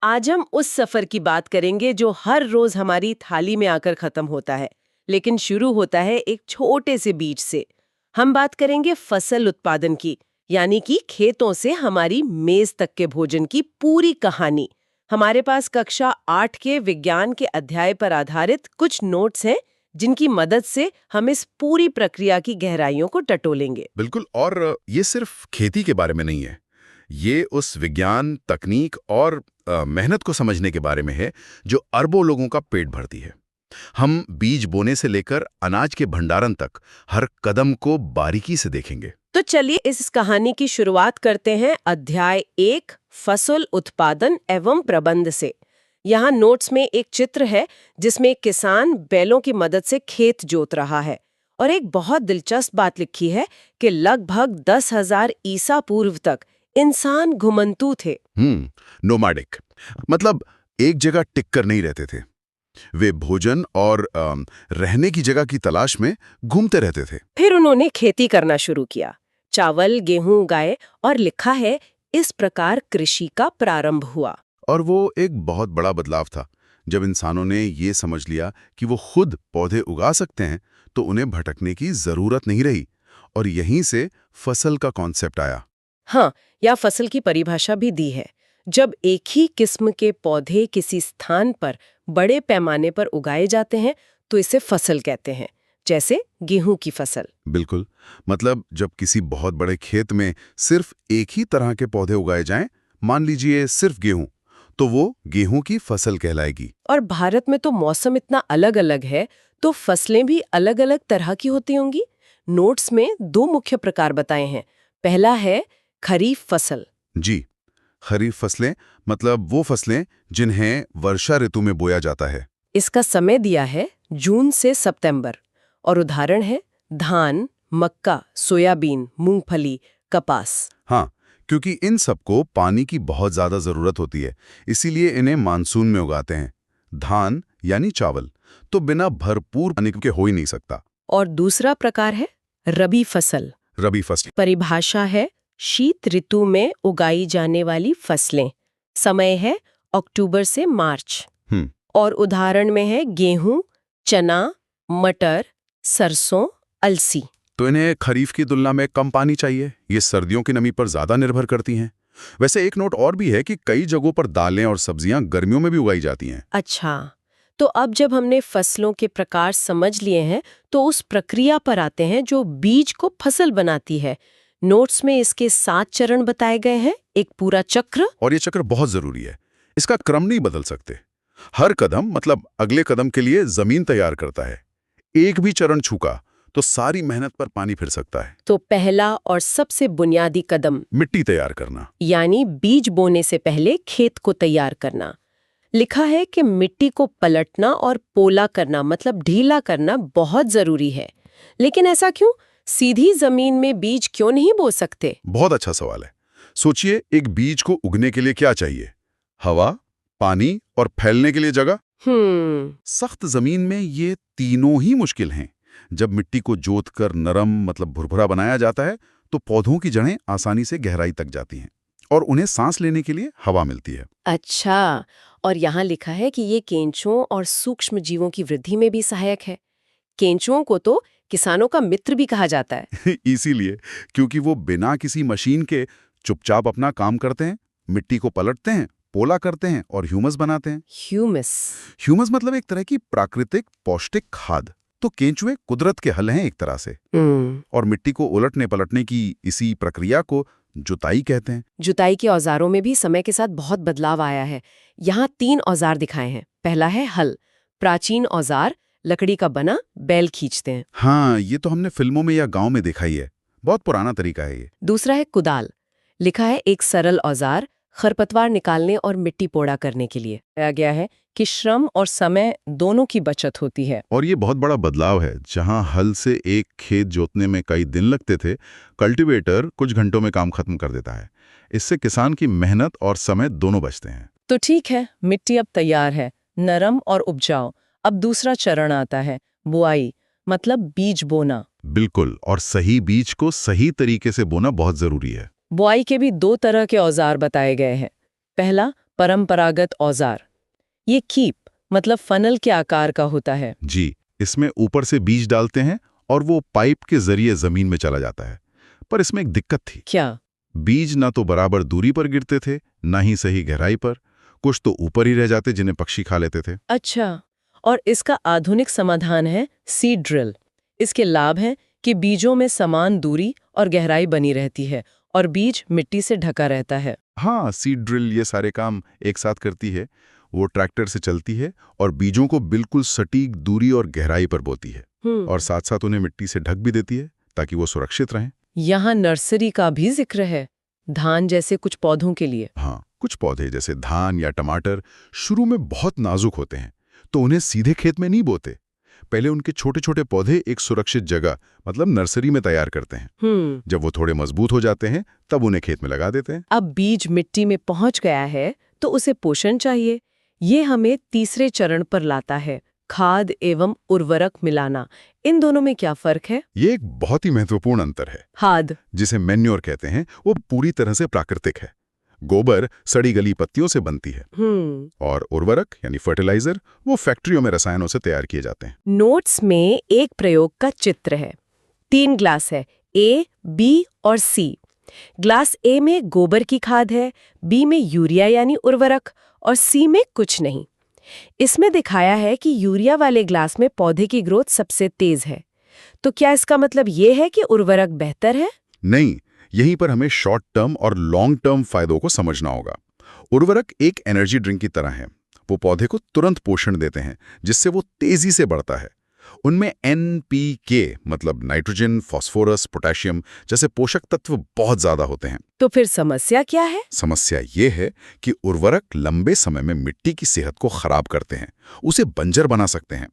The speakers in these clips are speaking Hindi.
आज हम उस सफर की बात करेंगे जो हर रोज हमारी थाली में आकर खत्म होता है, लेकिन शुरू होता है एक छोटे से बीज से। हम बात करेंगे फसल उत्पादन की, यानी कि खेतों से हमारी मेज तक के भोजन की पूरी कहानी। हमारे पास कक्षा 8 के विज्ञान के अध्याय पर आधारित कुछ नोट्स हैं, जिनकी मदद से हम इस पूरी प्रक्रिया की गहराइयों को टटोलेंगे। बिल्कुल। और ये सिर्फ खेती के बारे में नहीं है, ये उस विज्ञान, तकनीक और मेहनत को समझने के बारे में है जो अरबों लोगों का पेट भरती है। हम बीज बोने से लेकर अनाज के भंडारण तक हर कदम को बारीकी से देखेंगे। तो चलिए इस कहानी की शुरुआत करते हैं अध्याय 1 फसल उत्पादन एवं प्रबंध से। यहाँ नोट्स में एक चित्र है जिसमें एक किसान बैलों की मदद से खेत जोत रहा है, और एक बहुत दिलचस्प बात लिखी है कि लगभग 10,000 ईसा पूर्व तक इंसान घुमंतू थे। नोमैडिक मतलब एक जगह टिक कर नहीं रहते थे। वे भोजन और रहने की जगह की तलाश में घूमते रहते थे। फिर उन्होंने खेती करना शुरू किया, चावल गेहूं उगाए, और लिखा है इस प्रकार कृषि का प्रारंभ हुआ। और वो एक बहुत बड़ा बदलाव था। जब इंसानों ने ये समझ लिया कि वो खुद पौधे उगा सकते हैं, तो उन्हें भटकने की जरूरत नहीं रही, और यहीं से फसल का कॉन्सेप्ट आया। हाँ, या फसल की परिभाषा भी दी है। जब एक ही किस्म के पौधे किसी स्थान पर बड़े पैमाने पर उगाए जाते हैं तो इसे फसल कहते हैं, जैसे गेहूं की फसल। बिल्कुल। मतलब जब किसी बहुत बड़े खेत में सिर्फ एक ही तरह के पौधे उगाए जाएं, मान लीजिए सिर्फ गेहूं, तो वो गेहूं की फसल कहलाएगी। और भारत में तो मौसम इतना अलग अलग है, तो फसलें भी अलग अलग तरह की होती होंगी। नोट्स में 2 मुख्य प्रकार बताए हैं। पहला है खरीफ फसल। जी, खरीफ फसलें मतलब वो फसलें जिन्हें वर्षा ऋतु में बोया जाता है। इसका समय दिया है जून से सितंबर, और उदाहरण है धान, मक्का, सोयाबीन, मूंगफली, कपास। हाँ, क्योंकि इन सबको पानी की बहुत ज्यादा जरूरत होती है, इसीलिए इन्हें मानसून में उगाते हैं। धान यानी चावल तो बिना भरपूर पानी के हो ही नहीं सकता। और दूसरा प्रकार है रबी फसल। रबी फसल परिभाषा है शीत ऋतु में उगाई जाने वाली फसलें। समय है अक्टूबर से मार्च। और उदाहरण में है गेहूं, चना, मटर, सरसों, अलसी। तो इन्हें खरीफ की तुलना में कम पानी चाहिए, ये सर्दियों की नमी पर ज्यादा निर्भर करती हैं। वैसे एक नोट और भी है कि कई जगहों पर दालें और सब्जियां गर्मियों में भी उगाई जाती हैं। अच्छा, तो अब जब हमने फसलों के प्रकार समझ लिए हैं, तो उस प्रक्रिया पर आते हैं जो बीज को फसल बनाती है। नोट्स में इसके 7 चरण बताए गए हैं, एक पूरा चक्र। और ये चक्र बहुत जरूरी है, इसका क्रम नहीं बदल सकते। हर कदम मतलब अगले कदम के लिए जमीन तैयार करता है। एक भी चरण छूका तो सारी मेहनत पर पानी फिर सकता है। तो पहला और सबसे बुनियादी कदम मिट्टी तैयार करना, यानी बीज बोने से पहले खेत को तैयार करना। लिखा है कि मिट्टी को पलटना और पोला करना मतलब ढीला करना बहुत जरूरी है। लेकिन ऐसा क्यों? सीधी जमीन में बीज क्यों नहीं बो सकते? बहुत अच्छा सवाल है। सोचिए, एक बीज को उगने के लिए क्या चाहिए? हवा, पानी और फैलने के लिए जगह। सख्त जमीन में ये तीनों ही मुश्किल हैं। जब मिट्टी को जोतकर नरम मतलब भुरभुरा बनाया जाता है, तो पौधों की जड़ें आसानी से गहराई तक जाती हैं और उन्हें सांस लेने के लिए हवा मिलती है। अच्छा, और यहाँ लिखा है कि ये केंचुओं और सूक्ष्म जीवों की वृद्धि में भी सहायक है। केंचुओं को तो किसानों का मित्र भी कहा जाता है। इसीलिए, क्योंकि वो बिना किसी मशीन के चुपचाप अपना काम करते हैं, मिट्टी को पलटते हैं, पोला करते हैं और ह्यूमस बनाते हैं। ह्यूमस मतलब एक तरह की प्राकृतिक पौष्टिक खाद। तो केंचुए कुदरत के हल हैं एक तरह से। और मिट्टी को उलटने पलटने की इसी प्रक्रिया को जुताई कहते हैं। जुताई के औजारों में भी समय के साथ बहुत बदलाव आया है। यहाँ 3 औजार दिखाए हैं। पहला है हल, प्राचीन औजार, लकड़ी का बना, बैल खींचते हैं। हाँ, ये तो हमने फिल्मों में या गांव में देखा ही है। बहुत पुराना तरीका है ये। दूसरा है कुदाल। लिखा है एक सरल औजार, खरपतवार निकालने और मिट्टी पोड़ा करने के लिए। कहा गया है कि श्रम और समय दोनों की बचत होती है। और ये बहुत बड़ा बदलाव है। जहां हल से एक खेत जोतने में कई दिन लगते थे, कल्टीवेटर कुछ घंटों में काम खत्म कर देता है। इससे किसान की मेहनत और समय दोनों बचते हैं। तो ठीक है, मिट्टी अब तैयार है, नरम और उपजाऊ। अब दूसरा चरण आता है बुआई, मतलब बीज बोना। बिल्कुल, और सही बीज को सही तरीके से बोना बहुत जरूरी है। बुआई के भी 2 तरह के औजार बताए गए हैं। पहला परंपरागत औजार। ये कीप मतलब फनल के आकार का होता है। जी, इसमें ऊपर से बीज डालते हैं और वो पाइप के जरिए जमीन में चला जाता है। पर इसमें एक दिक्कत थी। क्या? बीज ना तो बराबर दूरी पर गिरते थे, ना ही सही गहराई पर। कुछ तो ऊपर ही रह जाते जिन्हें पक्षी खा लेते थे। अच्छा, और इसका आधुनिक समाधान है सीड ड्रिल। इसके लाभ हैं कि बीजों में समान दूरी और गहराई बनी रहती है और बीज मिट्टी से ढका रहता है। हाँ, सीड ड्रिल ये सारे काम एक साथ करती है। वो ट्रैक्टर से चलती है और बीजों को बिल्कुल सटीक दूरी और गहराई पर बोती है और साथ साथ उन्हें मिट्टी से ढक भी देती है ताकि वो सुरक्षित रहें। यहाँ नर्सरी का भी जिक्र है, धान जैसे कुछ पौधों के लिए। हाँ, कुछ पौधे जैसे धान या टमाटर शुरू में बहुत नाजुक होते हैं, तो उन्हें सीधे खेत में नहीं बोते। पहले उनके छोटे छोटे पौधे एक सुरक्षित जगह मतलब नर्सरी में तैयार करते हैं। जब वो थोड़े मजबूत हो जाते हैं तब उन्हें खेत में लगा देते हैं। अब बीज मिट्टी में पहुंच गया है तो उसे पोषण चाहिए। ये हमें तीसरे चरण पर लाता है, खाद एवं उर्वरक मिलाना। इन दोनों में क्या फर्क है? ये एक बहुत ही महत्वपूर्ण अंतर है। खाद, जिसे मैन्योर कहते हैं, वो पूरी तरह से प्राकृतिक है। गोबर सड़ी गली पत्तियों से बनती है और उर्वरक यानी फर्टिलाइजर वो फैक्ट्रियों में रसायनों से तैयार किए जाते हैं। नोट्स में एक प्रयोग का चित्र है। 3 ग्लास है, ए, बी और सी। ग्लास ए में गोबर की खाद है, बी में यूरिया यानी उर्वरक और सी में कुछ नहीं। इसमें दिखाया है कि यूरिया वाले ग्लास में पौधे की ग्रोथ सबसे तेज है। तो क्या इसका मतलब ये है कि उर्वरक बेहतर है? नहीं, यहीं पर हमें शॉर्ट टर्म और लॉन्ग टर्म फायदों को समझना होगा। उर्वरक एक एनर्जी ड्रिंक की तरह है। वो पौधे को तुरंत पोषण देते हैं जिससे वो तेजी से बढ़ता है। उनमें NPK मतलब नाइट्रोजन, फास्फोरस, पोटेशियम जैसे पोषक तत्व बहुत ज्यादा होते हैं। तो फिर समस्या क्या है? समस्या ये है कि उर्वरक लंबे समय में मिट्टी की सेहत को खराब करते हैं, उसे बंजर बना सकते हैं।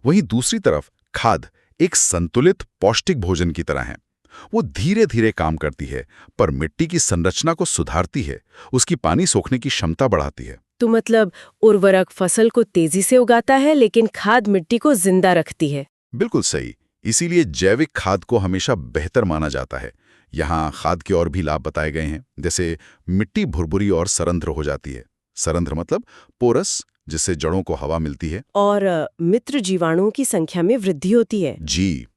वहीं दूसरी तरफ खाद एक संतुलित पौष्टिक भोजन की तरह है। वो धीरे धीरे काम करती है पर मिट्टी की संरचना को सुधारती है, उसकी पानी सोखने की क्षमता बढ़ाती है। तो मतलब उर्वरक फसल को तेजी से उगाता है लेकिन खाद मिट्टी को जिंदा रखती है। बिल्कुल सही। इसीलिए जैविक खाद को हमेशा बेहतर माना जाता है। यहाँ खाद के और भी लाभ बताए गए हैं, जैसे मिट्टी भुरभुरी और सरंध्र हो जाती है। सरंध्र मतलब पोरस, जिससे जड़ों को हवा मिलती है। और मित्र जीवाणुओं की संख्या में वृद्धि होती है। जी,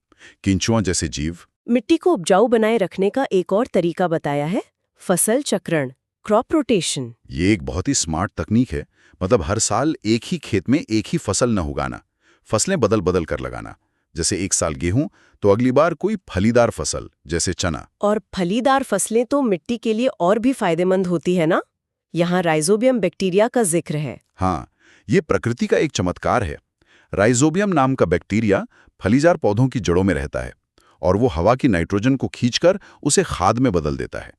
केंचुआ जैसे जीव। मिट्टी को उपजाऊ बनाए रखने का एक और तरीका बताया है, फसल चक्रण, क्रॉप रोटेशन। ये एक बहुत ही स्मार्ट तकनीक है। मतलब हर साल एक ही खेत में एक ही फसल न उगाना, फसलें बदल बदल कर लगाना। जैसे एक साल गेहूं तो अगली बार कोई फलीदार फसल जैसे चना। और फलीदार फसलें तो मिट्टी के लिए और भी फायदेमंद होती है ना? यहाँ राइजोबियम बैक्टीरिया का जिक्र है। हाँ, ये प्रकृति का एक चमत्कार है। राइजोबियम नाम का बैक्टीरिया फलीदार पौधों की जड़ों में रहता है और वो हवा की नाइट्रोजन को खींचकर उसे खाद में बदल देता है।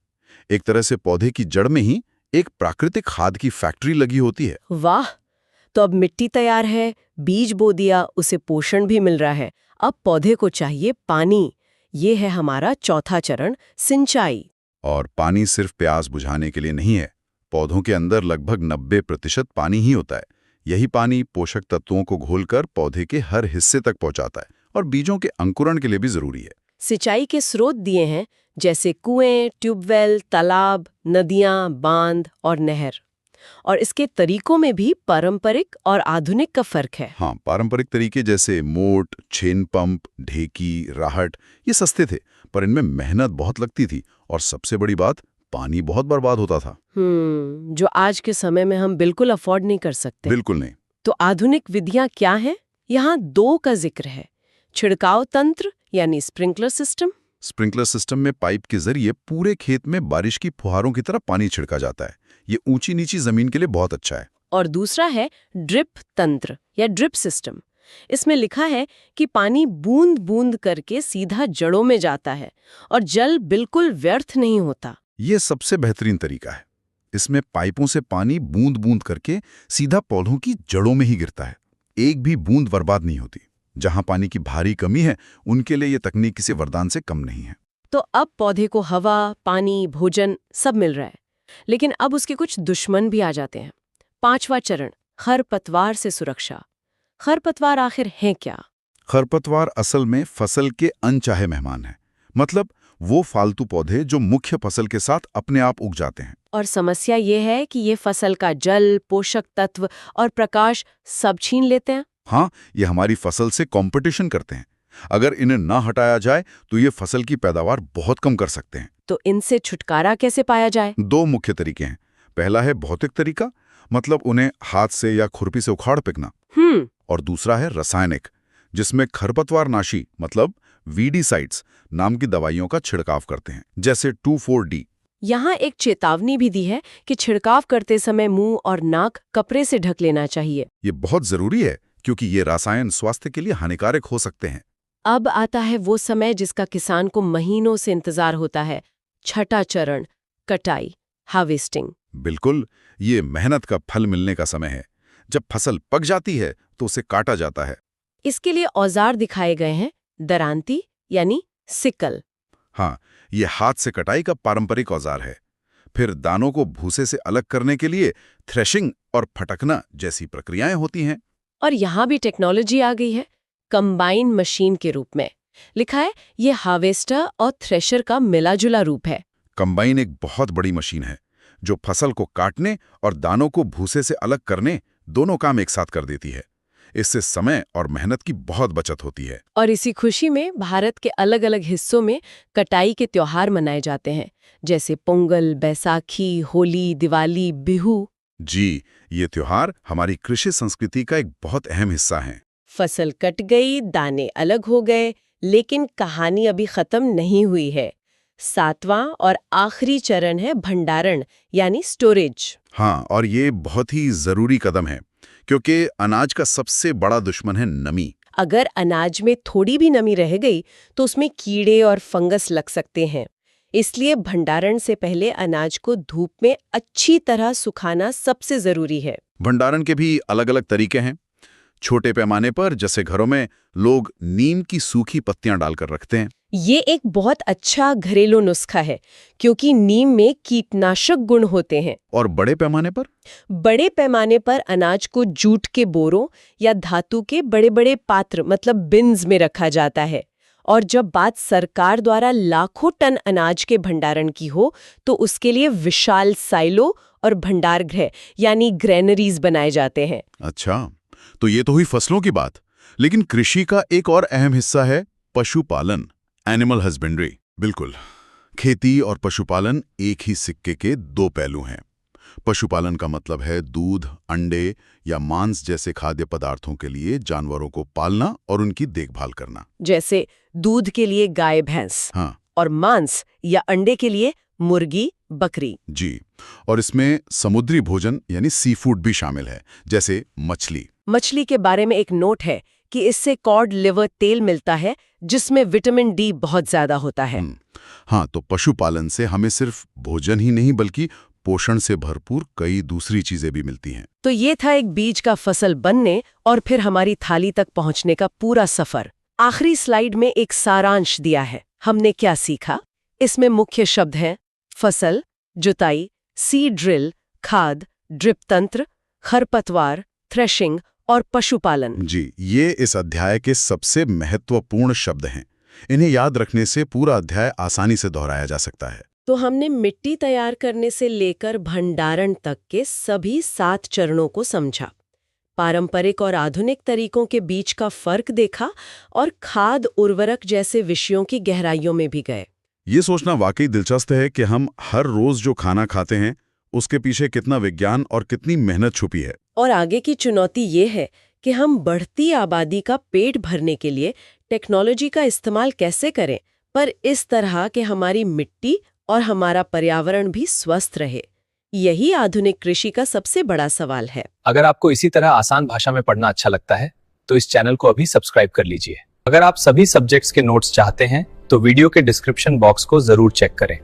एक तरह से पौधे की जड़ में ही एक प्राकृतिक खाद की फैक्ट्री लगी होती है। वाह! तो अब मिट्टी तैयार है, बीज बो दिया, उसे पोषण भी मिल रहा है। अब पौधे को चाहिए पानी। ये है हमारा चौथा चरण, सिंचाई। और पानी सिर्फ प्यास बुझाने के लिए नहीं है। पौधों के अंदर लगभग 90% पानी ही होता है। यही पानी पोषक तत्वों को घोलकर पौधे के हर हिस्से तक पहुंचाता है और बीजों के अंकुरण के लिए भी जरूरी है। सिंचाई के स्रोत दिए हैं जैसे कुएं, ट्यूबवेल, तालाब, नदियां, बांध और नहर। और इसके तरीकों में भी पारंपरिक और आधुनिक का फर्क है। हाँ, पारंपरिक तरीके जैसे मोट, छेन पंप, ढेकी, राहट ये सस्ते थे, पर इनमें मेहनत बहुत लगती थी और सबसे बड़ी बात, पानी बहुत बर्बाद होता था। जो आज के समय में हम बिल्कुल अफोर्ड नहीं कर सकते। बिल्कुल नहीं। तो आधुनिक विधियां क्या हैं? यहाँ 2 का जिक्र है, छिड़काव तंत्र यानी स्प्रिंकलर सिस्टम। स्प्रिंकलर सिस्टम में पाइप के जरिए पूरे खेत में बारिश की फुहारों की तरह पानी छिड़का जाता है। ये ऊंची नीची जमीन के लिए बहुत अच्छा है। और दूसरा है ड्रिप तंत्र या ड्रिप सिस्टम। इसमें लिखा है कि पानी बूंद बूंद करके सीधा जड़ों में जाता है और जल बिल्कुल व्यर्थ नहीं होता। ये सबसे बेहतरीन तरीका है। इसमें पाइपों से पानी बूंद बूंद करके सीधा पौधों की जड़ों में ही गिरता है। एक भी बूंद बर्बाद नहीं होती। जहां पानी की भारी कमी है, उनके लिए ये तकनीक किसी वरदान से कम नहीं है। तो अब पौधे को हवा, पानी, भोजन सब मिल रहा है, लेकिन अब उसके कुछ दुश्मन भी आ जाते हैं। 5वां चरण, खरपतवार से सुरक्षा। खरपतवार आखिर हैं क्या? खरपतवार असल में फसल के अनचाहे मेहमान हैं। मतलब वो फालतू पौधे जो मुख्य फसल के साथ अपने आप उग जाते हैं। और समस्या ये है कि ये फसल का जल, पोषक तत्व और प्रकाश सब छीन लेते हैं। हाँ, ये हमारी फसल से कंपटीशन करते हैं। अगर इन्हें ना हटाया जाए तो ये फसल की पैदावार बहुत कम कर सकते हैं। तो इनसे छुटकारा कैसे पाया जाए? 2 मुख्य तरीके हैं। पहला है भौतिक तरीका, मतलब उन्हें हाथ से या खुरपी से उखाड़ फेंकना। और दूसरा है रासायनिक, जिसमें खरपतवारनाशी मतलब वीडीसाइड्स नाम की दवाइयों का छिड़काव करते हैं, जैसे 2,4-D। यहाँ एक चेतावनी भी दी है कि छिड़काव करते समय मुंह और नाक कपड़े से ढक लेना चाहिए। ये बहुत जरूरी है क्योंकि ये रसायन स्वास्थ्य के लिए हानिकारक हो सकते हैं। अब आता है वो समय जिसका किसान को महीनों से इंतजार होता है, छठा चरण, कटाई, हार्वेस्टिंग। बिल्कुल, ये मेहनत का फल मिलने का समय है। जब फसल पक जाती है तो उसे काटा जाता है। इसके लिए औजार दिखाए गए हैं, दरांती यानी सिकल। हाँ, ये हाथ से कटाई का पारंपरिक औजार है। फिर दानों को भूसे से अलग करने के लिए थ्रेशिंग और फटकना जैसी प्रक्रियाएं होती हैं। और यहाँ भी टेक्नोलॉजी आ गई है, कंबाइन मशीन के रूप में। लिखा है ये हार्वेस्टर और थ्रेशर का मिलाजुला रूप है। कंबाइन एक बहुत बड़ी मशीन है जो फसल को काटने और दानों को भूसे से अलग करने दोनों काम एक साथ कर देती है। इससे समय और मेहनत की बहुत बचत होती है। और इसी खुशी में भारत के अलग अलग हिस्सों में कटाई के त्योहार मनाए जाते हैं, जैसे पोंगल, बैसाखी, होली, दिवाली, बिहू। जी, ये त्योहार हमारी कृषि संस्कृति का एक बहुत अहम हिस्सा है। फसल कट गई, दाने अलग हो गए, लेकिन कहानी अभी खत्म नहीं हुई है। 7वां और आखिरी चरण है भंडारण यानी स्टोरेज। हाँ, और ये बहुत ही जरूरी कदम है क्योंकि अनाज का सबसे बड़ा दुश्मन है नमी। अगर अनाज में थोड़ी भी नमी रह गई तो उसमें कीड़े और फंगस लग सकते हैं। इसलिए भंडारण से पहले अनाज को धूप में अच्छी तरह सुखाना सबसे जरूरी है। भंडारण के भी अलग-अलग तरीके हैं। छोटे पैमाने पर, जैसे घरों में, लोग नीम की सूखी पत्तियां डालकर रखते हैं। ये एक बहुत अच्छा घरेलू नुस्खा है क्योंकि नीम में कीटनाशक गुण होते हैं। और बड़े पैमाने पर? बड़े पैमाने पर अनाज को जूट के बोरों या धातु के बड़े बड़े पात्र मतलब बिन्स में रखा जाता है। और जब बात सरकार द्वारा लाखों टन अनाज के भंडारण की हो तो उसके लिए विशाल साइलो और भंडारगृह यानी ग्रेनरीज बनाए जाते हैं। अच्छा, तो ये तो हुई फसलों की बात। लेकिन कृषि का एक और अहम हिस्सा है पशुपालन, एनिमल हस्बेंड्री। बिल्कुल, खेती और पशुपालन एक ही सिक्के के 2 पहलू हैं। पशुपालन का मतलब है दूध, अंडे या मांस जैसे खाद्य पदार्थों के लिए जानवरों को पालना और उनकी देखभाल करना। जैसे दूध के लिए गाय भैंस। हाँ, और मांस या अंडे के लिए मुर्गी बकरी। जी, और इसमें समुद्री भोजन यानी सी फूड भी शामिल है, जैसे मछली। मछली के बारे में एक नोट है कि इससे कॉड लिवर तेल मिलता है जिसमें विटामिन डी बहुत ज्यादा होता है। हाँ, तो पशुपालन से हमें सिर्फ भोजन ही नहीं बल्कि पोषण से भरपूर कई दूसरी चीजें भी मिलती हैं। तो ये था एक बीज का फसल बनने और फिर हमारी थाली तक पहुंचने का पूरा सफर। आखिरी स्लाइड में एक सारांश दिया है। हमने क्या सीखा? इसमें मुख्य शब्द हैं फसल, जुताई, सीड ड्रिल, खाद, ड्रिप तंत्र, खरपतवार, थ्रेशिंग और पशुपालन। जी, ये इस अध्याय के सबसे महत्वपूर्ण शब्द हैं। इन्हें याद रखने से पूरा अध्याय आसानी से दोहराया जा सकता है। तो हमने मिट्टी तैयार करने से लेकर भंडारण तक के सभी 7 चरणों को समझा, पारंपरिक और आधुनिक तरीकों के बीच का फर्क देखा और खाद, उर्वरक जैसे विषयों की गहराइयों में भी गए। ये सोचना वाकई दिलचस्प है कि हम हर रोज जो खाना खाते हैं उसके पीछे कितना विज्ञान और कितनी मेहनत छुपी है। और आगे की चुनौती ये है कि हम बढ़ती आबादी का पेट भरने के लिए टेक्नोलॉजी का इस्तेमाल कैसे करें, पर इस तरह कि हमारी मिट्टी और हमारा पर्यावरण भी स्वस्थ रहे। यही आधुनिक कृषि का सबसे बड़ा सवाल है। अगर आपको इसी तरह आसान भाषा में पढ़ना अच्छा लगता है तो इस चैनल को अभी सब्सक्राइब कर लीजिए। अगर आप सभी सब्जेक्ट्स के नोट्स चाहते हैं तो वीडियो के डिस्क्रिप्शन बॉक्स को जरूर चेक करें।